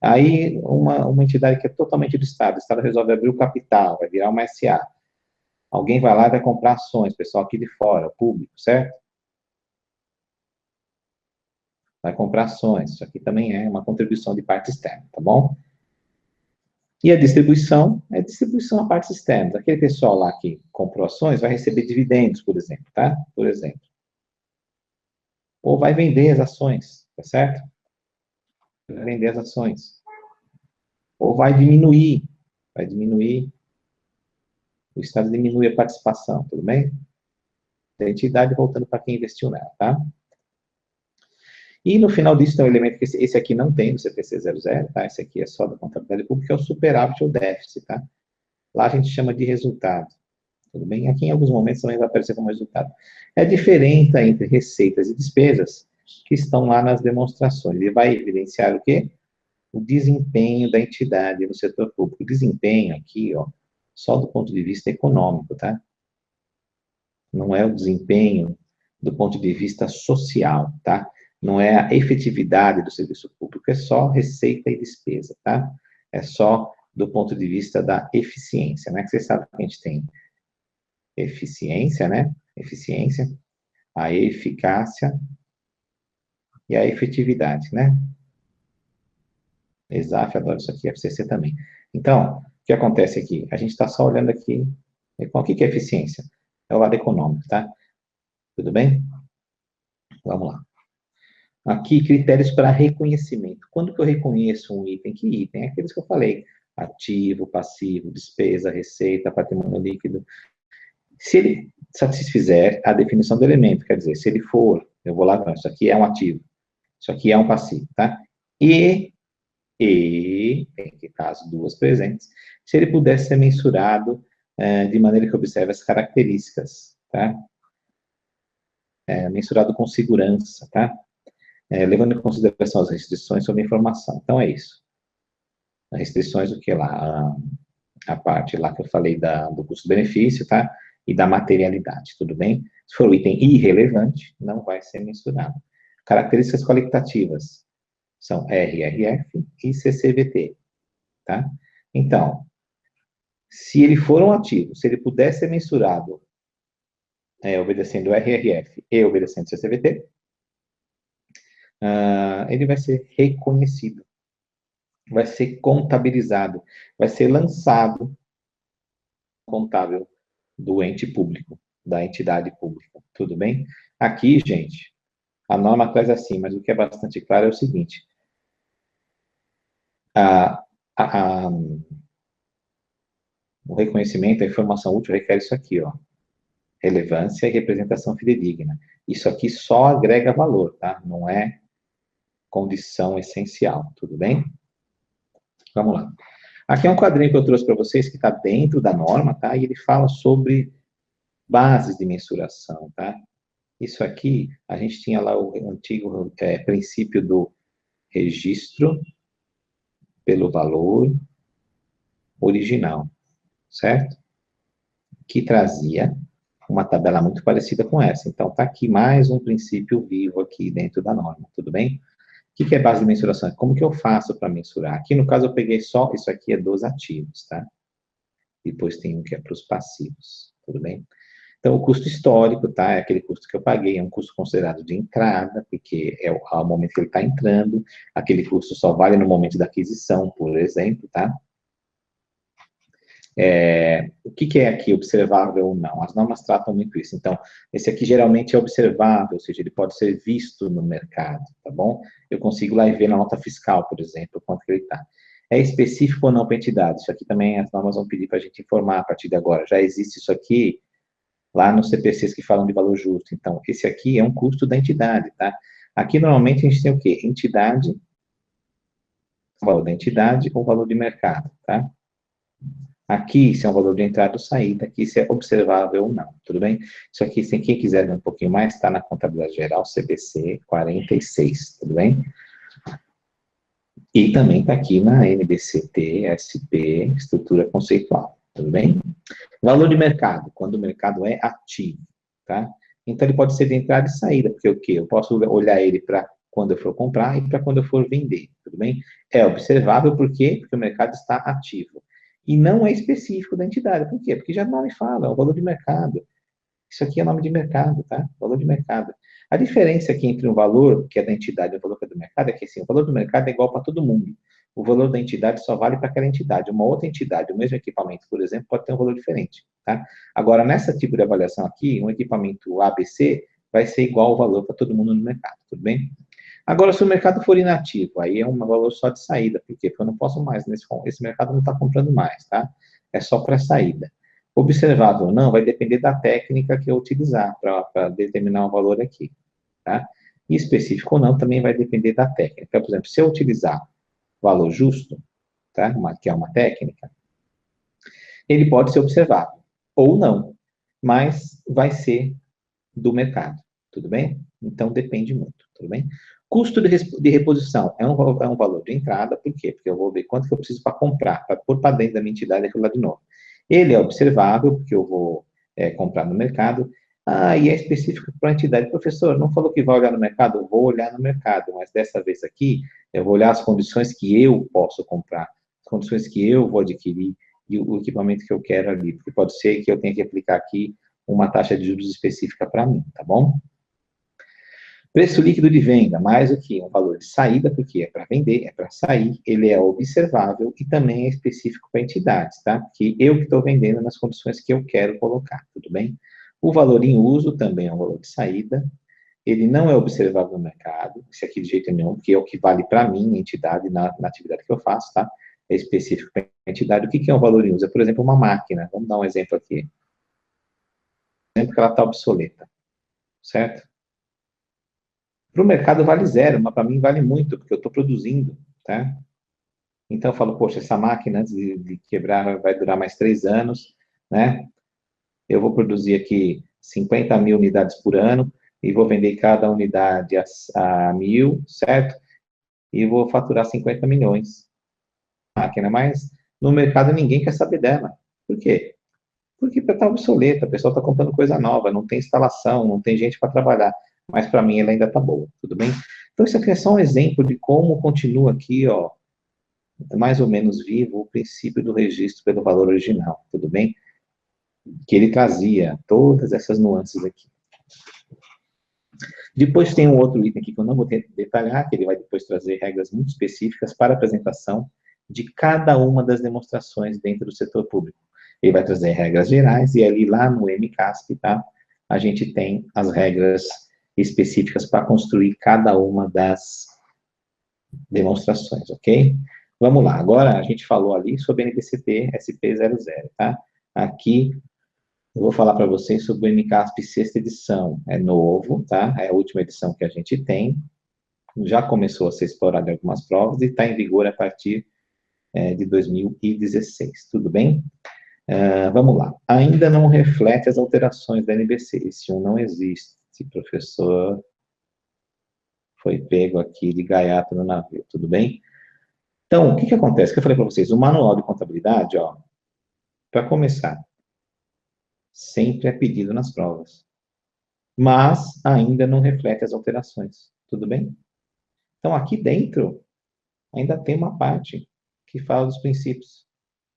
Aí, uma entidade que é totalmente do Estado, o Estado resolve abrir o capital, vai virar uma SA. Alguém vai lá e vai comprar ações, pessoal aqui de fora, público, certo? Vai comprar ações, isso aqui também é uma contribuição de parte externa, tá bom? E a distribuição é distribuição a partes externas. Aquele pessoal lá que comprou ações vai receber dividendos, por exemplo, tá? Por exemplo. Ou vai vender as ações, tá certo? Vai vender as ações. Ou vai diminuir, o Estado diminui a participação, tudo bem? Da entidade voltando para quem investiu nela, tá? E no final disso tem um elemento que esse aqui não tem no CPC 00, tá? Esse aqui é só da contabilidade pública, é o superávit ou déficit, tá? Lá a gente chama de resultado, tudo bem? Aqui em alguns momentos também vai aparecer como resultado. É a diferença entre receitas e despesas que estão lá nas demonstrações. Ele vai evidenciar o quê? O desempenho da entidade no setor público. O desempenho aqui, ó, só do ponto de vista econômico, tá? Não é o desempenho do ponto de vista social, tá? Não é a efetividade do serviço público, é só receita e despesa, tá? É só do ponto de vista da eficiência, né? Que vocês sabem que a gente tem eficiência, né? Eficiência, a eficácia e a efetividade, né? Exato, adoro isso aqui, FCC também. Então, o que acontece aqui? A gente está só olhando aqui, o que é eficiência? É o lado econômico, tá? Tudo bem? Vamos lá. Aqui, critérios para reconhecimento. Quando que eu reconheço um item? Que item? É aqueles que eu falei. Ativo, passivo, despesa, receita, patrimônio líquido. Se ele satisfizer a definição do elemento, quer dizer, se ele for, eu vou lá, não, isso aqui é um ativo, isso aqui é um passivo, tá? Tem que estar as duas presentes, se ele puder ser mensurado de maneira que observe as características, tá? Mensurado com segurança, tá? Levando em consideração as restrições sobre a informação. Então, é isso. As restrições, o que lá? A parte lá que eu falei do custo-benefício, tá? E da materialidade, tudo bem? Se for um item irrelevante, não vai ser mensurado. Características qualitativas são RRF e CCVT, tá? Então, se ele for um ativo, se ele puder ser mensurado obedecendo o RRF e obedecendo o CCVT, ele vai ser reconhecido, vai ser contabilizado, vai ser lançado contábil do ente público, da entidade pública, tudo bem? Aqui, gente, a norma traz assim, mas o que é bastante claro é o seguinte, a, a, o reconhecimento, a informação útil requer isso aqui, ó, relevância e representação fidedigna. Isso aqui só agrega valor, tá? Não é condição essencial, tudo bem? Vamos lá. Aqui é um quadrinho que eu trouxe para vocês que está dentro da norma, tá? E ele fala sobre bases de mensuração, tá? Isso aqui, a gente tinha lá o antigo princípio do registro pelo valor original, certo? Que trazia uma tabela muito parecida com essa. Então, está aqui mais um princípio vivo aqui dentro da norma, tudo bem? O que é base de mensuração? Como que eu faço para mensurar? Aqui, no caso, eu peguei só, isso aqui é dos ativos, tá? Depois tem um que é para os passivos, tudo bem? Então, o custo histórico, tá? É aquele custo que eu paguei, é um custo considerado de entrada, porque é o momento que ele está entrando, aquele custo só vale no momento da aquisição, por exemplo, tá? O que é aqui observável ou não? As normas tratam muito isso. Então, esse aqui geralmente é observável, ou seja, ele pode ser visto no mercado, tá bom? Eu consigo lá e ver na nota fiscal, por exemplo, quanto que ele está. É específico ou não para entidade? Isso aqui também as normas vão pedir para a gente informar a partir de agora. Já existe isso aqui lá nos CPCs que falam de valor justo. Então, esse aqui é um custo da entidade, tá? Aqui, normalmente, a gente tem o quê? Entidade, o valor da entidade ou valor de mercado, tá? Aqui, se é um valor de entrada ou saída, aqui se é observável ou não, tudo bem? Isso aqui, se quem quiser ver um pouquinho mais, está na contabilidade geral, CBC 46, tudo bem? E também está aqui na NBCT, SP, estrutura conceitual, tudo bem? Valor de mercado, quando o mercado é ativo, tá? Então, ele pode ser de entrada e saída, porque o quê? Eu posso olhar ele para quando eu for comprar e para quando eu for vender, tudo bem? É observável, por quê? Porque o mercado está ativo. E não é específico da entidade, por quê? Porque já o nome fala, é o valor de mercado. Isso aqui é nome de mercado, tá? Valor de mercado. A diferença aqui entre o valor que é da entidade e o valor que é do mercado é que, assim, o valor do mercado é igual para todo mundo. O valor da entidade só vale para aquela entidade. Uma outra entidade, o mesmo equipamento, por exemplo, pode ter um valor diferente, tá? Agora, nessa tipo de avaliação aqui, um equipamento ABC vai ser igual ao valor para todo mundo no mercado, tudo bem? Agora, se o mercado for inativo, aí é um valor só de saída. Por quê? Porque eu não posso mais, esse mercado não está comprando mais, tá? É só para saída. Observável ou não, vai depender da técnica que eu utilizar para determinar o valor aqui, tá? E específico ou não, também vai depender da técnica. Por exemplo, se eu utilizar valor justo, tá? Que é uma técnica, ele pode ser observável ou não, mas vai ser do mercado, tudo bem? Então, depende muito, tudo bem? Custo de reposição é um valor de entrada, por quê? Porque eu vou ver quanto que eu preciso para comprar, para pôr para dentro da minha entidade aquilo lá de novo. Ele é observável, porque eu vou comprar no mercado. Ah, e é específico para a entidade. Professor, não falou que vai olhar no mercado? Eu vou olhar no mercado, mas dessa vez aqui, eu vou olhar as condições que eu posso comprar, as condições que eu vou adquirir e o equipamento que eu quero ali, porque pode ser que eu tenha que aplicar aqui uma taxa de juros específica para mim, tá bom? Preço líquido de venda, mais do que um valor de saída, porque é para vender, é para sair, ele é observável e também é específico para entidades, tá? Porque eu que estou vendendo nas condições que eu quero colocar, tudo bem? O valor em uso também é um valor de saída, ele não é observável no mercado, isso aqui de jeito nenhum, porque é o que vale para mim, entidade, na atividade que eu faço, tá? É específico para a entidade. O que é um valor em uso? É, por exemplo, uma máquina, vamos dar um exemplo aqui. Por exemplo, que ela está obsoleta, certo? Para o mercado vale zero, mas para mim vale muito, porque eu estou produzindo, tá? Então eu falo, poxa, essa máquina, antes de quebrar, vai durar mais 3 anos, né? Eu vou produzir aqui 50 mil unidades por ano e vou vender cada unidade a 1.000, certo? E vou faturar 50 milhões. Máquina, mas no mercado ninguém quer saber dela. Por quê? Porque está obsoleta, o pessoal está comprando coisa nova, não tem instalação, não tem gente para trabalhar. Mas para mim ela ainda está boa, tudo bem? Então isso aqui é só um exemplo de como continua aqui, ó, mais ou menos vivo o princípio do registro pelo valor original, tudo bem? Que ele trazia todas essas nuances aqui. Depois tem um outro item aqui que eu não vou detalhar, que ele vai depois trazer regras muito específicas para a apresentação de cada uma das demonstrações dentro do setor público. Ele vai trazer regras gerais e ali lá no MCASP, tá? A gente tem as regras específicas para construir cada uma das demonstrações, ok? Vamos lá, agora a gente falou ali sobre NBCT SP00, tá? Aqui eu vou falar para vocês sobre o MCASP sexta edição. É novo, tá? É a última edição que a gente tem. Já começou a ser explorado em algumas provas e está em vigor a partir de 2016. Tudo bem? Vamos lá. Ainda não reflete as alterações da NBC. Esse 1 não existe. Professor foi pego aqui de gaiato no navio. Tudo bem? Então, o que acontece? O que eu falei para vocês? O manual de contabilidade, ó, para começar, sempre é pedido nas provas, mas ainda não reflete as alterações, tudo bem? Então, aqui dentro, ainda tem uma parte que fala dos princípios.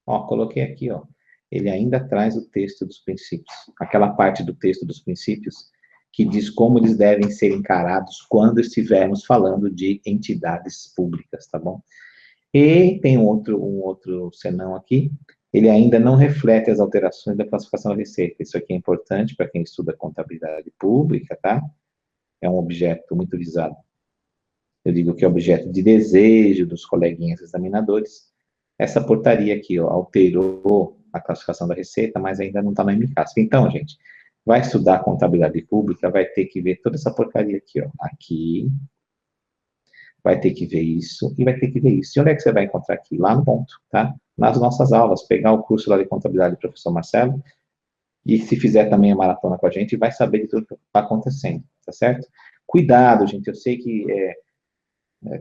Ó, coloquei aqui, ó, ele ainda traz o texto dos princípios, aquela parte do texto dos princípios que diz como eles devem ser encarados quando estivermos falando de entidades públicas, tá bom? E tem um outro senão aqui, ele ainda não reflete as alterações da classificação da receita. Isso aqui é importante para quem estuda contabilidade pública, tá? É um objeto muito visado. Eu digo que é objeto de desejo dos coleguinhas examinadores. Essa portaria aqui, ó, alterou a classificação da receita, mas ainda não está no MCASP. Então, gente, vai estudar contabilidade pública, vai ter que ver toda essa porcaria aqui, ó. Aqui, vai ter que ver isso e vai ter que ver isso. E onde é que você vai encontrar aqui? Lá no ponto, tá? Nas nossas aulas, pegar o curso lá de contabilidade do professor Marcelo, e se fizer também a maratona com a gente, vai saber de tudo que está acontecendo, tá certo? Cuidado, gente, eu sei que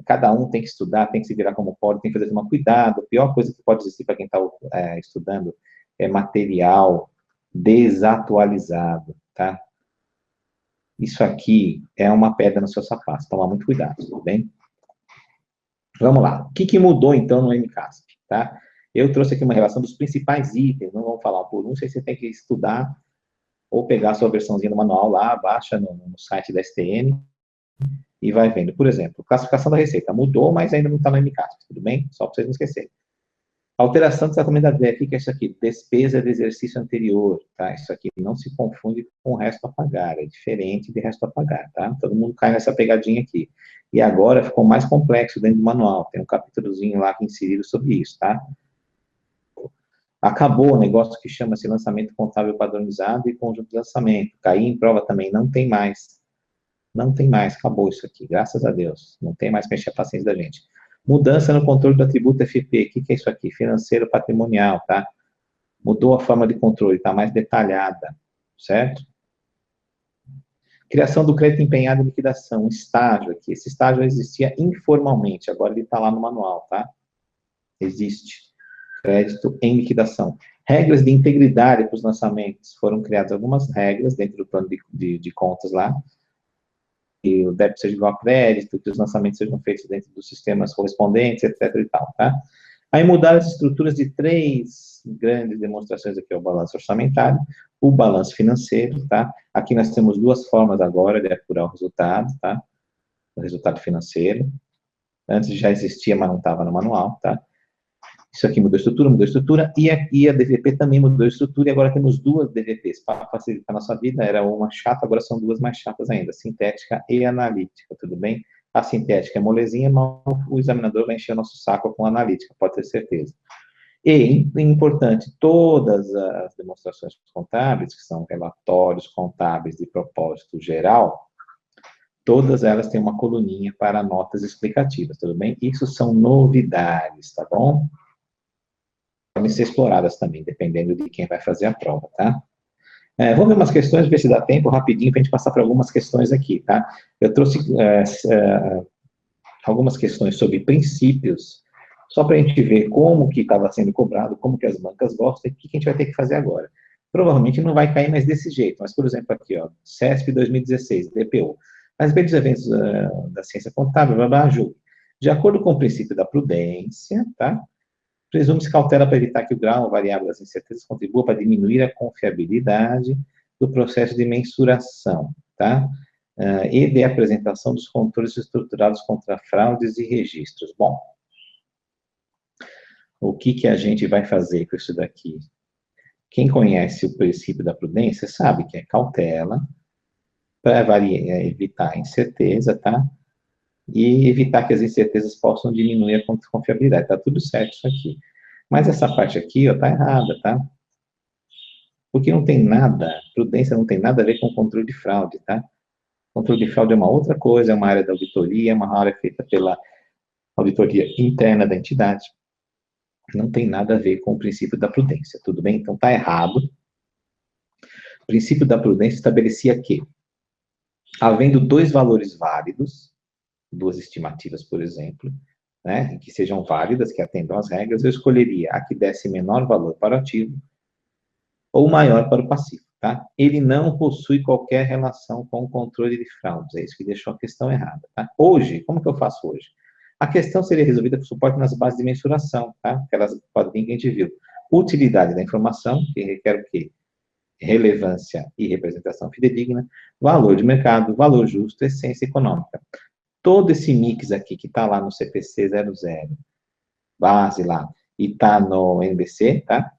cada um tem que estudar, tem que se virar como pode, tem que fazer uma cuidado. A pior coisa que pode existir para quem está estudando é material desatualizado, tá? Isso aqui é uma pedra no seu sapato, toma muito cuidado, tudo bem? Vamos lá. O que mudou, então, no MCASP, tá? Eu trouxe aqui uma relação dos principais itens, não vamos falar por um, sei se você tem que estudar ou pegar a sua versãozinha do manual lá, baixa no site da STN e vai vendo. Por exemplo, classificação da receita mudou, mas ainda não está no MCASP, tudo bem? Só para vocês não esquecerem. Alteração do tratamento da DEF, o que é isso aqui? Despesa de exercício anterior, tá? Isso aqui não se confunde com o resto a pagar, é diferente de resto a pagar, tá? Todo mundo cai nessa pegadinha aqui. E agora ficou mais complexo dentro do manual, tem um capítulozinho lá inserido sobre isso, tá? Acabou o negócio que chama-se lançamento contábil padronizado e conjunto de lançamento. Cair em prova também, não tem mais. Não tem mais, acabou isso aqui, graças a Deus. Não tem mais que mexer a paciência da gente. Mudança no controle do atributo FP. O que é isso aqui? Financeiro patrimonial, tá? Mudou a forma de controle, está mais detalhada, certo? Criação do crédito empenhado em liquidação, um estágio aqui. Esse estágio existia informalmente, agora ele está lá no manual, tá? Existe. Crédito em liquidação. Regras de integridade para os lançamentos. Foram criadas algumas regras dentro do plano de contas lá, que o débito seja igual a crédito, que os lançamentos sejam feitos dentro dos sistemas correspondentes, etc. e tal, tá? Aí mudaram as estruturas de 3 grandes demonstrações aqui, o balanço orçamentário, o balanço financeiro, tá? Aqui nós temos 2 formas agora de apurar o resultado, tá? O resultado financeiro. Antes já existia, mas não estava no manual, tá? Isso aqui mudou a estrutura, e a DVP também mudou a estrutura, e agora temos 2 DVPs para facilitar a nossa vida. Era uma chata, agora são 2 mais chatas ainda, sintética e analítica, tudo bem? A sintética é molezinha, mas o examinador vai encher o nosso saco com a analítica, pode ter certeza. E, importante, todas as demonstrações contábeis, que são relatórios contábeis de propósito geral, todas elas têm uma coluninha para notas explicativas, tudo bem? Isso são novidades, tá bom? Podem ser exploradas também, dependendo de quem vai fazer a prova, tá? Vamos ver umas questões, ver se dá tempo rapidinho para a gente passar por algumas questões aqui, tá? Eu trouxe algumas questões sobre princípios, só para a gente ver como que estava sendo cobrado, como que as bancas gostam e o que a gente vai ter que fazer agora. Provavelmente não vai cair mais desse jeito, mas, por exemplo, aqui, ó, CESP 2016, DPO. A respeito dos eventos da ciência contábil, de acordo com o princípio da prudência, tá? Presume-se cautela para evitar que o grau variável das incertezas contribua para diminuir a confiabilidade do processo de mensuração, tá? E de apresentação dos controles estruturados contra fraudes e registros. Bom, o que a gente vai fazer com isso daqui? Quem conhece o princípio da prudência sabe que é cautela para evitar a incerteza, tá? E evitar que as incertezas possam diminuir a confiabilidade. Tá tudo certo isso aqui. Mas essa parte aqui, ó, tá errada, tá? Porque não tem nada, prudência não tem nada a ver com controle de fraude, tá? Controle de fraude é uma outra coisa, é uma área da auditoria, é uma área feita pela auditoria interna da entidade. Não tem nada a ver com o princípio da prudência, tudo bem? Então tá errado. O princípio da prudência estabelecia que, havendo 2 valores válidos, 2 estimativas, por exemplo, né, que sejam válidas, que atendam às regras, eu escolheria a que desse menor valor para o ativo ou maior para o passivo, tá? Ele não possui qualquer relação com o controle de fraudes, é isso que deixou a questão errada, tá? Hoje, como que eu faço hoje? A questão seria resolvida com suporte nas bases de mensuração, tá? Aquelas quadrinhas que a gente viu. Utilidade da informação, que requer o quê? Relevância e representação fidedigna, valor de mercado, valor justo, essência econômica. Todo esse mix aqui que está lá no CPC 00, base lá, e está no NBC, tá?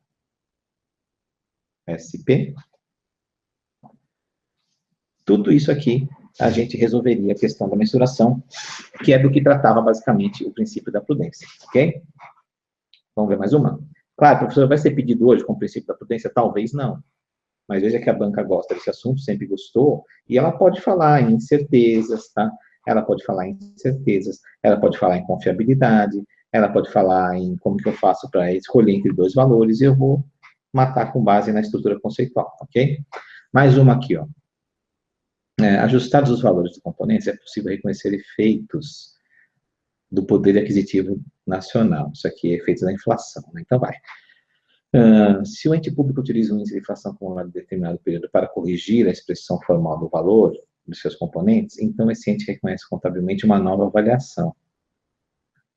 SP. Tudo isso aqui, a gente resolveria a questão da mensuração, que é do que tratava basicamente o princípio da prudência, ok? Vamos ver mais uma? Claro, professor, vai ser pedido hoje com o princípio da prudência? Talvez não. mas veja que a banca gosta desse assunto, sempre gostou, e ela pode falar em incertezas, tá? Ela pode falar em incertezas, ela pode falar em confiabilidade, ela pode falar em como que eu faço para escolher entre dois valores, e eu vou matar com base na estrutura conceitual, ok? Mais uma aqui, ó. Ajustados os valores dos componentes, é possível reconhecer efeitos do poder aquisitivo nacional. Isso aqui é efeitos da inflação, né? Então vai. Se o ente público utiliza um índice de inflação acumulado em determinado período para corrigir a expressão formal do valor dos seus componentes, então esse ente reconhece contabilmente uma nova avaliação,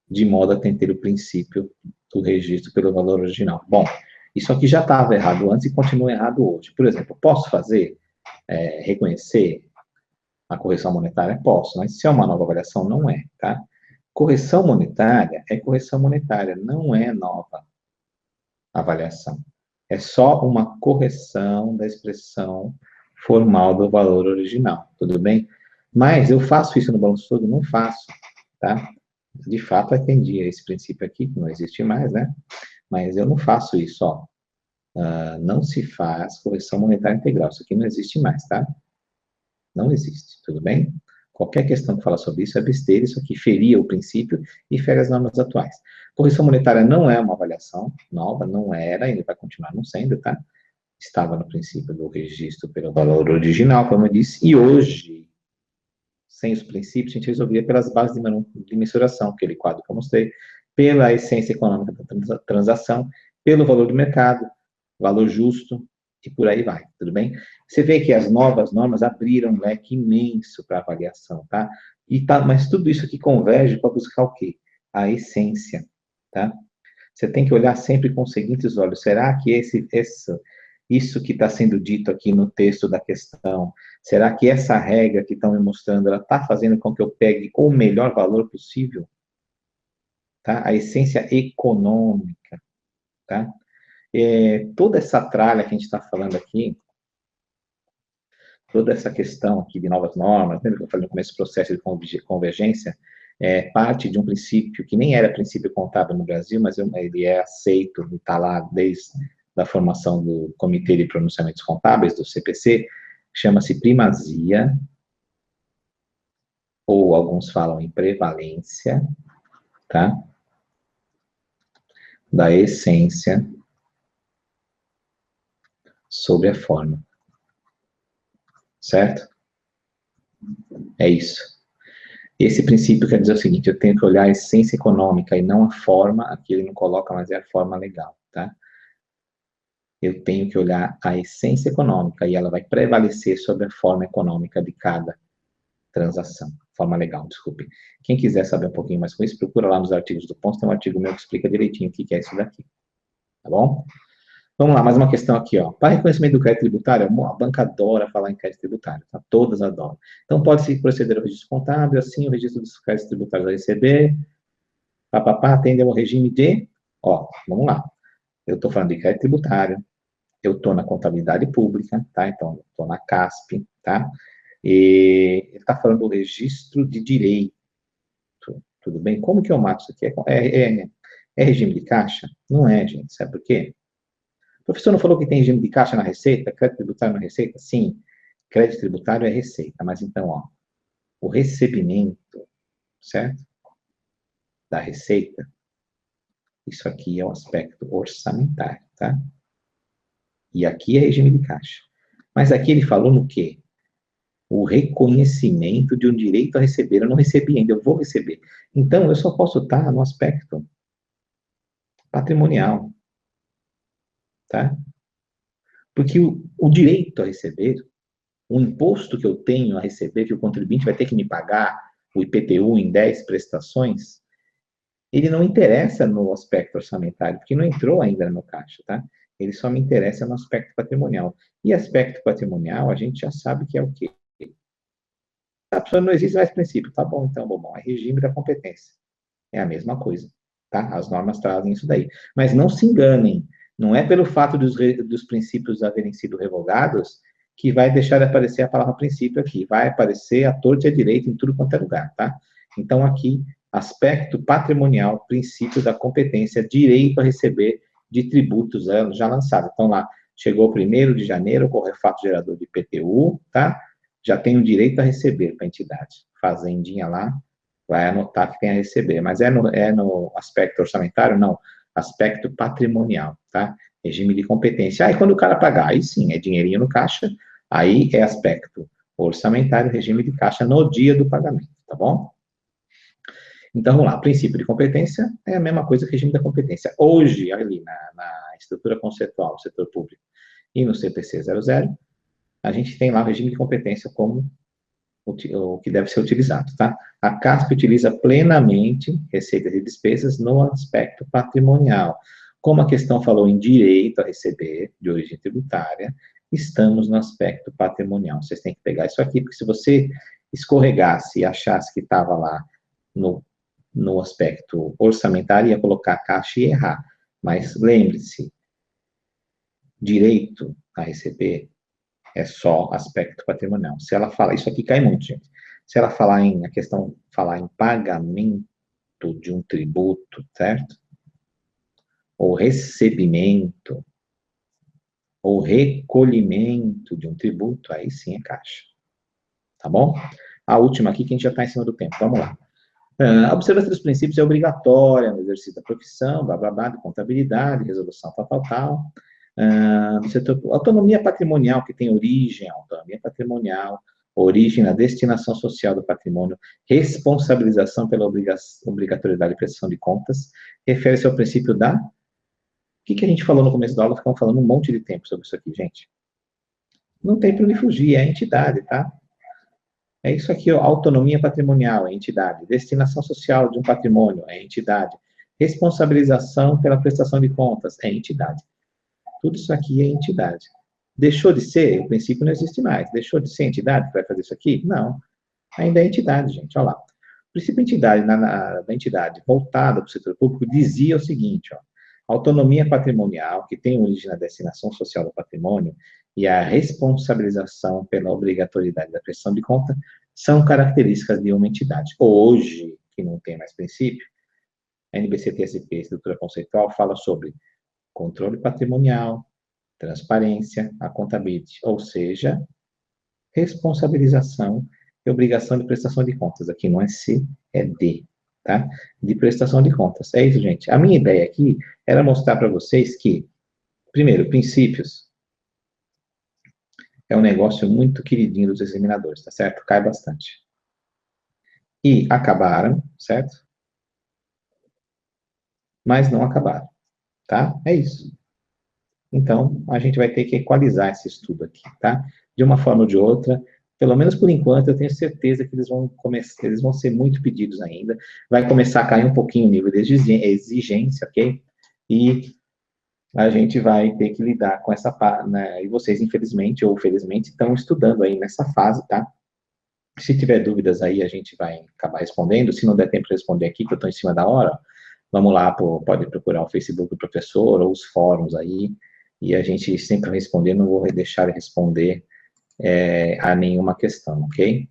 de modo a atender o princípio do registro pelo valor original. Bom, isso aqui já estava errado antes e continua errado hoje. Por exemplo, posso fazer, reconhecer a correção monetária? Posso, mas se é uma nova avaliação, não é, tá? Correção monetária é correção monetária, não é nova avaliação. É só uma correção da expressão formal do valor original, tudo bem? Mas eu faço isso no balanço todo? Não faço, tá? De fato, atendi a esse princípio aqui, que não existe mais, né? Mas eu não faço isso, ó. Não se faz correção monetária integral. Isso aqui não existe mais, tá? Não existe, tudo bem? Qualquer questão que fala sobre isso é besteira, isso aqui feria o princípio e fere as normas atuais. Correção monetária não é uma avaliação nova, não era, ainda vai continuar não sendo, tá? Estava no princípio do registro pelo valor original, como eu disse, e hoje, sem os princípios, a gente resolvia pelas bases de mensuração, aquele quadro que eu mostrei, pela essência econômica da transação, pelo valor do mercado, valor justo, e por aí vai, tudo bem? Você vê que as novas normas abriram um leque imenso para avaliação, tá? Mas tudo isso aqui converge para buscar o quê? A essência, tá? Você tem que olhar sempre com os seguintes olhos. Será que isso que está sendo dito aqui no texto da questão, será que essa regra que estão me mostrando, ela está fazendo com que eu pegue o melhor valor possível? Tá? A essência econômica, tá? Toda essa tralha que a gente está falando aqui, toda essa questão aqui de novas normas, lembra que eu falei no começo do processo de convergência, parte de um princípio que nem era princípio contábil no Brasil, mas ele é aceito e está lá desde a formação do Comitê de Pronunciamentos Contábeis, do CPC, chama-se primazia, ou alguns falam em prevalência, tá? Da essência sobre a forma. Certo? É isso. Esse princípio quer dizer o seguinte, eu tenho que olhar a essência econômica e não a forma, aqui ele não coloca, mas é a forma legal, tá? Eu tenho que olhar a essência econômica e ela vai prevalecer sobre a forma econômica de cada transação. Forma legal, desculpe. Quem quiser saber um pouquinho mais com isso, procura lá nos artigos do Ponto, tem um artigo meu que explica direitinho o que é isso daqui. Tá bom? Vamos lá, mais uma questão aqui, ó. Para reconhecimento do crédito tributário, a banca adora falar em crédito tributário, tá? Todas adoram. Então, pode-se proceder ao registro contábil, assim, o registro dos créditos tributários a receber, atende ao regime de, ó, vamos lá. Eu estou falando de crédito tributário, eu estou na contabilidade pública, tá? Então, estou na CASP, tá? E ele está falando do registro de direito, tudo bem? Como que eu mato isso aqui? É regime de caixa? Não é, gente, sabe por quê? O professor não falou que tem regime de caixa na receita, crédito tributário na receita? Sim, crédito tributário é receita, mas então, ó, o recebimento, certo? Da receita, isso aqui é o aspecto orçamentário, tá? E aqui é regime de caixa. Mas aqui ele falou no quê? O reconhecimento de um direito a receber. Eu não recebi ainda, eu vou receber. Então, eu só posso estar no aspecto patrimonial, tá? Porque o direito a receber, o imposto que eu tenho a receber, que o contribuinte vai ter que me pagar, o IPTU em 10 prestações, ele não interessa no aspecto orçamentário, porque não entrou ainda no caixa, tá? Ele só me interessa no aspecto patrimonial. E aspecto patrimonial, a gente já sabe que é o quê? A pessoa não existe mais princípio. Tá bom, então, bom, é regime da competência. É a mesma coisa, tá? As normas trazem isso daí. Mas não se enganem, não é pelo fato dos princípios haverem sido revogados que vai deixar de aparecer a palavra princípio aqui. Vai aparecer a torta e a direita em tudo quanto é lugar, tá? Então, aqui, aspecto patrimonial, princípio da competência, direito a receber de tributos já lançados. Então, lá, chegou 1º de janeiro, ocorre fato gerador de IPTU, tá? Já tem o direito a receber para a entidade. Fazendinha lá vai anotar que tem a receber. Mas é no aspecto orçamentário? Não. Aspecto patrimonial, tá? Regime de competência. Aí, quando o cara pagar, aí sim, é dinheirinho no caixa, aí é aspecto orçamentário, regime de caixa no dia do pagamento, tá bom? Então, vamos lá. Princípio de competência é a mesma coisa que regime da competência. Hoje, ali na estrutura conceitual do setor público e no CPC 00, a gente tem lá o regime de competência como o que deve ser utilizado, tá? A CASP utiliza plenamente receitas e despesas no aspecto patrimonial. Como a questão falou em direito a receber, de origem tributária, estamos no aspecto patrimonial. Vocês têm que pegar isso aqui, porque se você escorregasse e achasse que estava lá no aspecto orçamentário, ia colocar caixa e errar. Mas lembre-se, direito a receber é só aspecto patrimonial. Se ela fala, isso aqui cai muito, gente. Se ela falar falar em pagamento de um tributo, certo? Ou recebimento, ou recolhimento de um tributo, aí sim é caixa. Tá bom? A última aqui, que a gente já está em cima do tempo. Vamos lá. A observância dos princípios é obrigatória no exercício da profissão, blá, blá, blá, de contabilidade, resolução, tal. Autonomia patrimonial, que tem autonomia patrimonial, origem na destinação social do patrimônio, responsabilização pela obrigatoriedade de prestação de contas, refere-se ao princípio da... O que a gente falou no começo da aula? Ficamos falando um monte de tempo sobre isso aqui, gente. Não tem para onde fugir, é a entidade, tá? É isso aqui, ó, autonomia patrimonial, é entidade. Destinação social de um patrimônio, é entidade. Responsabilização pela prestação de contas, é entidade. Tudo isso aqui é entidade. Deixou de ser? O princípio não existe mais. Deixou de ser entidade que vai fazer isso aqui? Não. Ainda é entidade, gente. Olha lá. O princípio de entidade, da entidade voltada para o setor público dizia o seguinte, ó, autonomia patrimonial, que tem origem na destinação social do patrimônio, e a responsabilização pela obrigatoriedade da prestação de conta são características de uma entidade. Hoje, que não tem mais princípio, a NBC-TSP, estrutura conceitual, fala sobre controle patrimonial, transparência, accountability, ou seja, responsabilização e obrigação de prestação de contas. Aqui não é C, é D, tá? De prestação de contas. É isso, gente. A minha ideia aqui era mostrar para vocês que, primeiro, princípios é um negócio muito queridinho dos examinadores, tá certo? Cai bastante. E acabaram, certo? Mas não acabaram, tá? É isso. Então, a gente vai ter que equalizar esse estudo aqui, tá? De uma forma ou de outra, pelo menos por enquanto, eu tenho certeza que eles vão ser muito pedidos ainda. Vai começar a cair um pouquinho o nível de exigência, ok? E a gente vai ter que lidar com essa parte, né? E vocês, infelizmente ou felizmente, estão estudando aí nessa fase, tá? Se tiver dúvidas aí, a gente vai acabar respondendo. Se não der tempo de responder aqui, que eu estou em cima da hora, vamos lá, pode procurar o Facebook do professor ou os fóruns aí, e a gente sempre vai responder, não vou deixar de responder a nenhuma questão, ok?